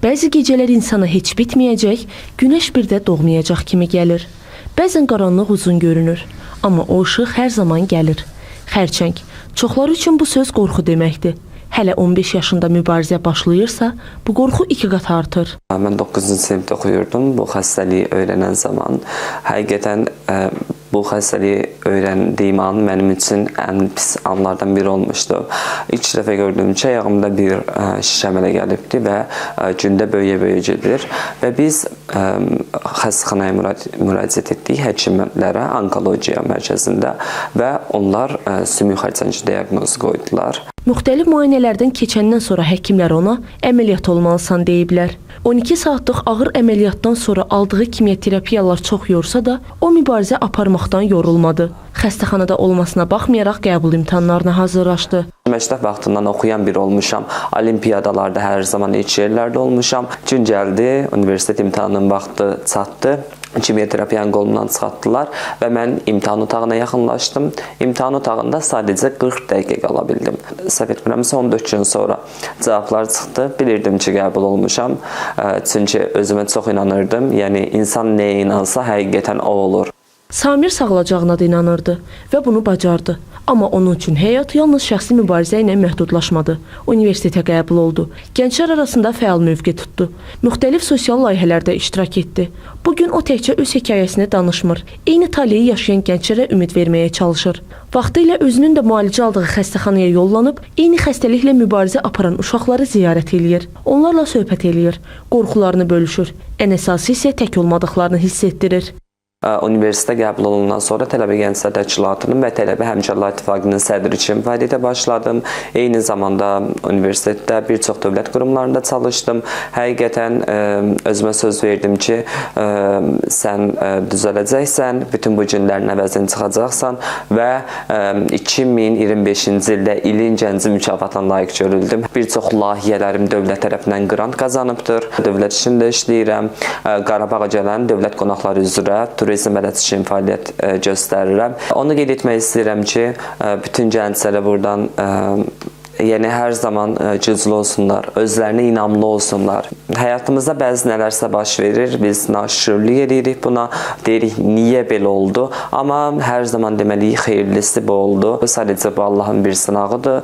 Bəzi gecələr insana heç bitməyəcək, günəş bir də doğmayacaq kimi gəlir. Bəzən qaranlıq uzun görünür, amma o işıq hər zaman gəlir. Xərçəng. Çoxları üçün bu söz qorxu deməkdir. Hələ 15 yaşında mübarizə başlayırsa, bu qorxu 2 qat artır. Mən 9-cu sinifdə oxuyurdum. Bu xəstəliyi öyrənən zaman həqiqətən bu xəstəliyi öyrəndiyim an mənim üçün ən pis anlardan biri olmuşdu. İlk dəfə gördüyümcə ayağımda bir şişə əmələ gəlibdi və gündə böyüyə-böyüyə gedir. Və biz xəstəxanaya müraciət etdik həkimlərə, onkologiya mərkəzində və onlar sümük xərçəngi diaqnozu qoydular. Müxtəlif müayinələrdən keçəndən sonra həkimlər ona əməliyyat olmalısan deyiblər. 12 saatlıq ağır əməliyyatdan sonra aldığı kimyoterapiyalar çox yorsa da, o mübarizə aparmaqdan yorulmadı. Xəstəxanada olmasına baxmayaraq qəbul imtahanlarına hazırlaşdı. Məktəb vaxtından oxuyan biri olmuşam. Olimpiyadalarda hər zaman ilk yerlərdə olmuşam. Gün gəldi, universitet imtahanının vaxtı çatdı. Kimyoterapiyanın qolundan çıxartdılar və mən imtahan otağına yaxınlaşdım. İmtahan otağında sadəcə 40 dəqiqə qala bildim. Səhv etmirəmsə 14 gün sonra cavablar çıxdı. Bilirdim ki, qəbul olmuşam. Çünki özümə çox inanırdım. Yəni, insan nəyə inansa həqiqətən o olur. Samir sağalacağına da inanırdı və bunu bacardı. Amma onun üçün həyat yalnız şəxsi mübarizə ilə məhdudlaşmadı. Universitetə qəbul oldu. Gənclər arasında fəal mövqe tutdu. Müxtəlif sosial layihələrdə iştirak etdi. Bugün o təkcə öz hekayəsini danışmır. Eyni taleyi yaşayan gənclərə ümid verməyə çalışır. Vaxtilə özünün də müalicə aldığı xəstəxanaya yollanıb, eyni xəstəliklə mübarizə aparan uşaqları ziyarət eləyir. Onlarla söhbət eləyir. Qorxularını bölüşür. Ən əsası isə tək olmadıqlarını hiss etdirir. Universitetə qəbul olundan sonra Tələbə Gənclər Təşkilatının və Tələbə Həmkarlar İttifaqının sədri kimi fəaliyyətə başladım. Eyni zamanda universitetdə bir çox dövlət qurumlarında çalışdım. Həqiqətən özümə söz verdim ki, sən düzələcəksən, bütün bu günlərin əvəzini çıxacaqsan və 2025-ci ildə ilin gənci mükafatına layiq görüldüm. Bir çox layihələrim dövlət tərəfindən qrant qazanıbdır. Dövlət işində işləyirəm. Qarabağa gələn dövlət qonaqları üzrə turizm bələdçi kimi fəaliyyət göstərirəm. Onu qeyd etmək istəyirəm ki, bütün gənclərə buradan yəni hər zaman güclü olsunlar, özlərinə inamlı olsunlar. Həyatımızda bəzi nələrsə baş verir, biz naşükürlük edirik buna, deyirik niyə belə oldu, amma hər zaman deməliyik xeyirlisi bu oldu. Sadəcə bu Allahın bir sınağıdır,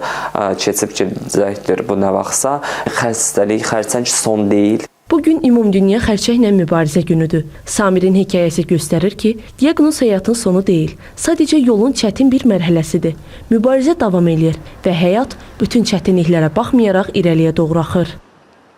keçib gedəcəkdir bu nə vaxtsa. Xəstəlik, xərçəng son deyil. Bugün Ümumdünya Xərçənglə mübarizə günüdür. Samirin hekayəsi göstərir ki, diaqnoz həyatın sonu deyil, sadəcə yolun çətin bir mərhələsidir. Mübarizə davam eləyir və həyat bütün çətinliklərə baxmayaraq irəliyə doğru axır.